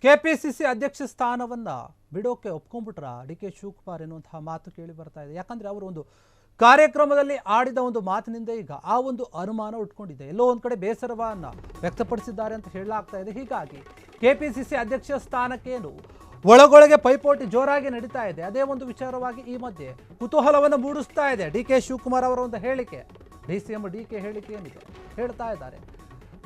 KPCC ಅಧ್ಯಕ್ಷ ಸ್ಥಾನವನ್ನ ಬಿಡೋಕೆ ಒಪ್ಕೊಂಡ್ಬಿಟ್ರ ಡಿ.ಕೆ. ಶಿವಕುಮಾರ್ ಎನ್ನುವಂತಹ ಮಾತು ಕೇಳಿ ಬರ್ತಾ ಇದೆ. ಯಾಕಂದ್ರೆ ಅವರು ಒಂದು ಕಾರ್ಯಕ್ರಮದಲ್ಲಿ ಆಡಿದ ಒಂದು ಮಾತಿನಿಂದ ಈಗ ಆ ಒಂದು ಅನುಮಾನ ಉಟ್ಕೊಂಡಿದೆ. ಎಲ್ಲೋ ಒಂದ್ ಕಡೆ ಬೇಸರವನ್ನ ವ್ಯಕ್ತಪಡಿಸಿದ್ದಾರೆ ಅಂತ ಹೇಳಲಾಗ್ತಾ ಇದೆ. ಹೀಗಾಗಿ ಕೆಪಿಸಿಸಿ ಅಧ್ಯಕ್ಷ ಸ್ಥಾನಕ್ಕೇನು ಒಳಗೊಳಗೆ ಪೈಪೋಟಿ ಜೋರಾಗಿ ನಡೀತಾ ಇದೆ. ಅದೇ ಒಂದು ವಿಚಾರವಾಗಿ ಈ ಮಧ್ಯೆ ಕುತೂಹಲವನ್ನು ಮೂಡಿಸ್ತಾ ಇದೆ ಡಿ.ಕೆ. ಶಿವಕುಮಾರ್ ಅವರ ಒಂದು ಹೇಳಿಕೆ. ಡಿ.ಸಿ.ಎಂ ಡಿ.ಕೆ. ಹೇಳಿಕೆ ಏನಿದೆ ಹೇಳ್ತಾ ಇದ್ದಾರೆ,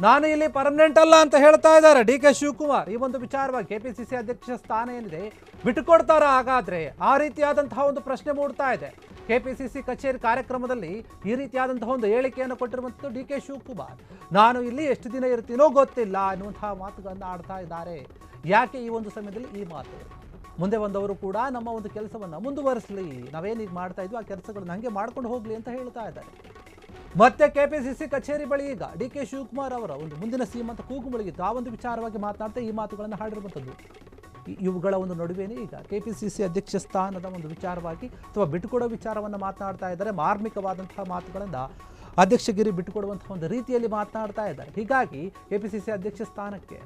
ನಾನು ಇಲ್ಲಿ ಪರ್ಮನೆಂಟ್ ಅಲ್ಲ ಅಂತ ಹೇಳ್ತಾ ಇದ್ದಾರೆ ಡಿ.ಕೆ. ಶಿವಕುಮಾರ್. ಈ ಒಂದು ವಿಚಾರವಾಗಿ ಕೆಪಿಸಿಸಿ ಅಧ್ಯಕ್ಷ ಸ್ಥಾನ ಏನಿದೆ ಬಿಟ್ಟುಕೊಡ್ತಾರ ಹಾಗಾದ್ರೆ, ಆ ರೀತಿಯಾದಂತಹ ಒಂದು ಪ್ರಶ್ನೆ ಮೂಡ್ತಾ ಇದೆ. ಕೆಪಿಸಿಸಿ ಕಚೇರಿ ಕಾರ್ಯಕ್ರಮದಲ್ಲಿ ಈ ರೀತಿಯಾದಂತಹ ಒಂದು ಹೇಳಿಕೆಯನ್ನು ಕೊಟ್ಟಿರುವಂಥದ್ದು ಡಿ.ಕೆ. ಶಿವಕುಮಾರ್. ನಾನು ಇಲ್ಲಿ ಎಷ್ಟು ದಿನ ಇರ್ತೀನೋ ಗೊತ್ತಿಲ್ಲ ಅನ್ನುವಂತಹ ಮಾತುಗಳನ್ನು ಆಡ್ತಾ ಇದ್ದಾರೆ. ಯಾಕೆ ಈ ಒಂದು ಸಮಯದಲ್ಲಿ ಈ ಮಾತು? ಮುಂದೆ ಬಂದವರು ಕೂಡ ನಮ್ಮ ಒಂದು ಕೆಲಸವನ್ನು ಮುಂದುವರಿಸಲಿ, ನಾವೇನೀಗ ಮಾಡ್ತಾ ಇದ್ವಿ ಆ ಕೆಲಸಗಳನ್ನ ಹಂಗೆ ಮಾಡ್ಕೊಂಡು ಹೋಗ್ಲಿ ಅಂತ ಹೇಳ್ತಾ ಇದ್ದಾರೆ. ಮತ್ತೆ ಕೆಪಿಸಿಸಿ ಕಚೇರಿ ಬಳಿ ಈಗ ಡಿ.ಕೆ. ಶಿವಕುಮಾರ್ ಅವರ ಒಂದು ಮುಂದಿನ ಸಿಎಂ ಅಂತ ಕೂಗು ಮುಳುಗಿತ್ತು. ಆ ಒಂದು ವಿಚಾರವಾಗಿ ಮಾತನಾಡ್ತಾ ಈ ಮಾತುಗಳನ್ನು ಹಾಡಿರುವಂಥದ್ದು. ಇವುಗಳ ಒಂದು ನಡುವೆನೇ ಈಗ ಕೆಪಿಸಿಸಿ ಅಧ್ಯಕ್ಷ ಸ್ಥಾನದ ಒಂದು ವಿಚಾರವಾಗಿ ಅಥವಾ ಬಿಟ್ಟುಕೊಡೋ ವಿಚಾರವನ್ನು ಮಾತನಾಡ್ತಾ ಇದ್ದಾರೆ. ಮಾರ್ಮಿಕವಾದಂತಹ ಮಾತುಗಳನ್ನು ಅಧ್ಯಕ್ಷಗಿರಿ ಬಿಟ್ಟುಕೊಡುವಂತಹ ಒಂದು ರೀತಿಯಲ್ಲಿ ಮಾತನಾಡ್ತಾ ಇದ್ದಾರೆ. ಹೀಗಾಗಿ ಕೆಪಿಸಿಸಿ ಅಧ್ಯಕ್ಷ ಸ್ಥಾನಕ್ಕೆ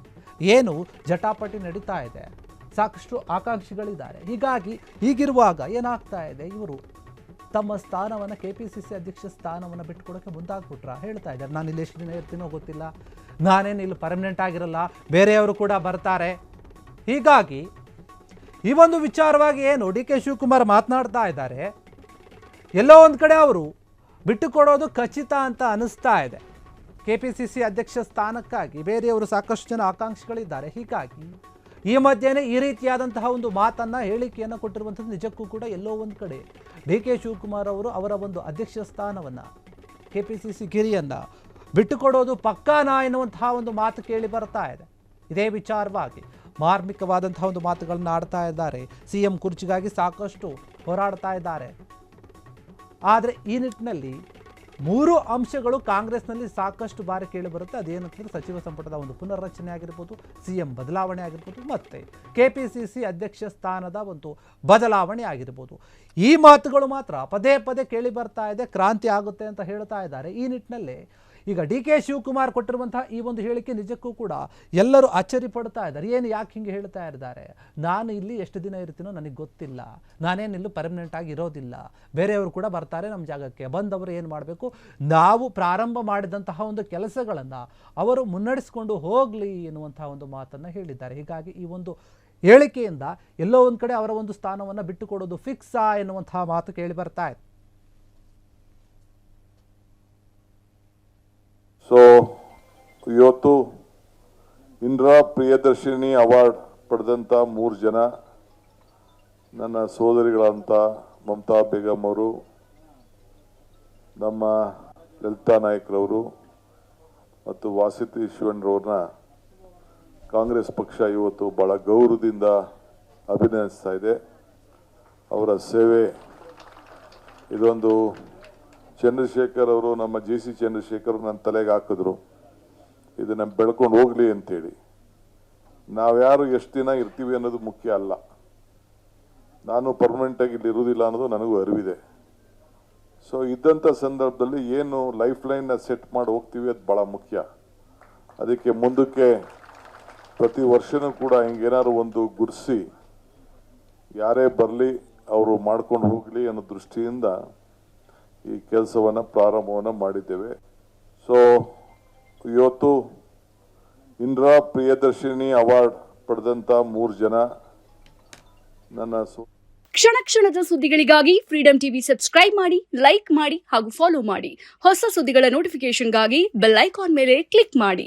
ಏನು ಜಟಾಪಟಿ ನಡೀತಾ ಇದೆ, ಸಾಕಷ್ಟು ಆಕಾಂಕ್ಷಿಗಳಿದ್ದಾರೆ. ಹೀಗಿರುವಾಗ ಏನಾಗ್ತಾ ಇದೆ, ಇವರು ತಮ್ಮ ಸ್ಥಾನವನ್ನು ಕೆಪಿಸಿಸಿ ಅಧ್ಯಕ್ಷ ಸ್ಥಾನವನ್ನು ಬಿಟ್ಟುಕೊಡೋಕ್ಕೆ ಮುಂದಾಗ್ಬಿಟ್ರ ಹೇಳ್ತಾ ಇದ್ದಾರೆ. ನಾನು ಇಲ್ಲಿ ಎಷ್ಟು ದಿನ ಇರ್ತೀನೋ ಗೊತ್ತಿಲ್ಲ, ನಾನೇನು ಇಲ್ಲಿ ಪರ್ಮನೆಂಟ್ ಆಗಿರಲ್ಲ, ಬೇರೆಯವರು ಕೂಡ ಬರ್ತಾರೆ. ಹೀಗಾಗಿ ಈ ಒಂದು ವಿಚಾರವಾಗಿ ಏನು ಡಿ.ಕೆ. ಶಿವಕುಮಾರ್ ಮಾತನಾಡ್ತಾ ಇದ್ದಾರೆ, ಎಲ್ಲೋ ಒಂದು ಕಡೆ ಅವರು ಬಿಟ್ಟುಕೊಡೋದು ಖಚಿತ ಅಂತ ಅನಿಸ್ತಾ ಇದೆ. ಕೆಪಿಸಿಸಿ ಅಧ್ಯಕ್ಷ ಸ್ಥಾನಕ್ಕಾಗಿ ಬೇರೆಯವರು ಸಾಕಷ್ಟು ಜನ ಆಕಾಂಕ್ಷಿಗಳಿದ್ದಾರೆ. ಹೀಗಾಗಿ ಈ ಮಧ್ಯೆನೇ ಈ ರೀತಿಯಾದಂತಹ ಒಂದು ಮಾತನ್ನು ಹೇಳಿಕೆಯನ್ನು ಕೊಟ್ಟಿರುವಂಥದ್ದು ನಿಜಕ್ಕೂ ಕೂಡ ಎಲ್ಲೋ ಒಂದು ಕಡೆ ಡಿ.ಕೆ. ಶಿವಕುಮಾರ್ ಅವರು ಅವರ ಒಂದು ಅಧ್ಯಕ್ಷ ಸ್ಥಾನವನ್ನು ಕೆಪಿಸಿಸಿ ಗಿರಿಯನ್ನು ಬಿಟ್ಟುಕೊಡೋದು ಪಕ್ಕಾನಾ ಎನ್ನುವಂತಹ ಒಂದು ಮಾತು ಕೇಳಿ ಬರ್ತಾ ಇದೆ. ಇದೇ ವಿಚಾರವಾಗಿ ಮಾರ್ಮಿಕವಾದಂತಹ ಒಂದು ಮಾತುಗಳನ್ನು ಆಡ್ತಾ ಇದ್ದಾರೆ. ಸಿಎಂ ಕುರ್ಚಿಗಾಗಿ ಸಾಕಷ್ಟು ಹೋರಾಡ್ತಾ ಇದ್ದಾರೆ. ಆದರೆ ಈ ನಿಟ್ಟಿನಲ್ಲಿ 3 ಅಂಶಗಳು ಕಾಂಗ್ರೆಸ್ನಲ್ಲಿ ಸಾಕಷ್ಟು ಬಾರಿ ಕೇಳಿ ಬರುತ್ತೆ. ಅದೇನಂತಂದ್ರೆ ಸಚಿವ ಸಂಪುಟದ ಒಂದು ಪುನರ್ರಚನೆ ಆಗಿರ್ಬೋದು, ಸಿಎಂ ಬದಲಾವಣೆ ಆಗಿರ್ಬೋದು, ಮತ್ತೆ ಕೆಪಿಸಿಸಿ ಅಧ್ಯಕ್ಷ ಸ್ಥಾನದ ಒಂದು ಬದಲಾವಣೆ ಆಗಿರ್ಬೋದು. ಈ ಮಾತುಗಳು ಮಾತ್ರ ಪದೇ ಪದೇ ಕೇಳಿ ಬರ್ತಾ ಇದೆ. ಕ್ರಾಂತಿ ಆಗುತ್ತೆ ಅಂತ ಹೇಳ್ತಾ ಇದ್ದಾರೆ. ಈ ನಿಟ್ಟಿನಲ್ಲಿ ಈಗ ಡಿ.ಕೆ. ಶಿವಕುಮಾರ್ ಕೊಟ್ಟಿರುವಂತಹ ಈ ಒಂದು ಹೇಳಿಕೆ ನಿಜಕ್ಕೂ ಕೂಡ ಎಲ್ಲರೂ ಅಚ್ಚರಿ ಪಡ್ತಾ ಇದ್ದಾರೆ. ಏನು ಯಾಕೆ ಹಿಂಗೆ ಹೇಳ್ತಾ ಇದ್ದಾರೆ, ನಾನು ಇಲ್ಲಿ ಎಷ್ಟು ದಿನ ಇರ್ತೀನೋ ನನಗೆ ಗೊತ್ತಿಲ್ಲ, ನಾನೇನಿಲ್ಲೂ ಪರ್ಮನೆಂಟ್ ಆಗಿ ಇರೋದಿಲ್ಲ, ಬೇರೆಯವರು ಕೂಡ ಬರ್ತಾರೆ ನಮ್ಮ ಜಾಗಕ್ಕೆ, ಬಂದವರು ಏನು ಮಾಡಬೇಕು, ನಾವು ಪ್ರಾರಂಭ ಮಾಡಿದಂತಹ ಒಂದು ಕೆಲಸಗಳನ್ನು ಅವರು ಮುನ್ನಡೆಸ್ಕೊಂಡು ಹೋಗಲಿ ಎನ್ನುವಂತಹ ಒಂದು ಮಾತನ್ನು ಹೇಳಿದ್ದಾರೆ. ಹೀಗಾಗಿ ಈ ಒಂದು ಹೇಳಿಕೆಯಿಂದ ಎಲ್ಲೋ ಒಂದು ಕಡೆ ಅವರ ಒಂದು ಸ್ಥಾನವನ್ನು ಬಿಟ್ಟುಕೊಡೋದು ಫಿಕ್ಸಾ ಎನ್ನುವಂತಹ ಮಾತು ಕೇಳಿ ಬರ್ತಾ ಇದೆ. ಸೊ ಇವತ್ತು ಇಂದಿರಾ ಪ್ರಿಯದರ್ಶಿನಿ ಅವಾರ್ಡ್ ಪಡೆದಂಥ 3 ಜನ ನನ್ನ ಸೋದರಿಗಳಂತ ಮಮತಾ ಬೇಗಂ ಅವರು, ನಮ್ಮ ಲಲಿತಾ ನಾಯಕ್ರವರು ಮತ್ತು ವಾಸಿತಿ ಶಿವಣ್ಣರವ್ರನ್ನ ಕಾಂಗ್ರೆಸ್ ಪಕ್ಷ ಇವತ್ತು ಭಾಳ ಗೌರವದಿಂದ ಅಭಿನಂದಿಸ್ತಾ ಇದೆ. ಅವರ ಸೇವೆ ಇದೊಂದು ಚಂದ್ರಶೇಖರ್ ಅವರು, ನಮ್ಮ ಜಿ.ಸಿ. ಚಂದ್ರಶೇಖರ್ ನನ್ನ ತಲೆಗೆ ಹಾಕಿದ್ರು, ಇದನ್ನು ಬೆಳ್ಕೊಂಡು ಹೋಗ್ಲಿ ಅಂತೇಳಿ. ನಾವ್ಯಾರು ಎಷ್ಟು ದಿನ ಇರ್ತೀವಿ ಅನ್ನೋದು ಮುಖ್ಯ ಅಲ್ಲ, ನಾನು ಪರ್ಮನೆಂಟಾಗಿ ಇಲ್ಲಿ ಇರುವುದಿಲ್ಲ ಅನ್ನೋದು ನನಗೂ ಅರಿವಿದೆ. ಸೊ ಇದ್ದಂಥ ಸಂದರ್ಭದಲ್ಲಿ ಏನು ಲೈಫ್ ಲೈನ್ನ ಸೆಟ್ ಮಾಡಿ ಹೋಗ್ತೀವಿ ಅದು ಭಾಳ ಮುಖ್ಯ. ಅದಕ್ಕೆ ಮುಂದಕ್ಕೆ ಪ್ರತಿ ವರ್ಷನೂ ಕೂಡ ಹಿಂಗೇನಾದ್ರು ಒಂದು ಗುರ್ಸಿ ಯಾರೇ ಬರಲಿ ಅವರು ಮಾಡ್ಕೊಂಡು ಹೋಗಲಿ ಅನ್ನೋ ದೃಷ್ಟಿಯಿಂದ ಈ ಕೆಲಸವನ್ನು ಪ್ರಾರಂಭವನ್ನು ಮಾಡಿದ್ದೇವೆ. ಸೊ ಇವತ್ತು ಇಂದಿರಾ ಪ್ರಿಯದರ್ಶಿನಿ ಅವಾರ್ಡ್ ಪಡೆದಂಥ 3 ಜನ ನನ್ನ ಕ್ಷಣ ಕ್ಷಣದ ಸುದ್ದಿಗಳಿಗಾಗಿ ಫ್ರೀಡಂ ಟಿವಿ ಸಬ್ಸ್ಕ್ರೈಬ್ ಮಾಡಿ, ಲೈಕ್ ಮಾಡಿ ಹಾಗೂ ಫಾಲೋ ಮಾಡಿ. ಹೊಸ ಸುದ್ದಿಗಳ ನೋಟಿಫಿಕೇಶನ್ಗಾಗಿ ಬೆಲ್ ಐಕಾನ್ ಮೇಲೆ ಕ್ಲಿಕ್ ಮಾಡಿ.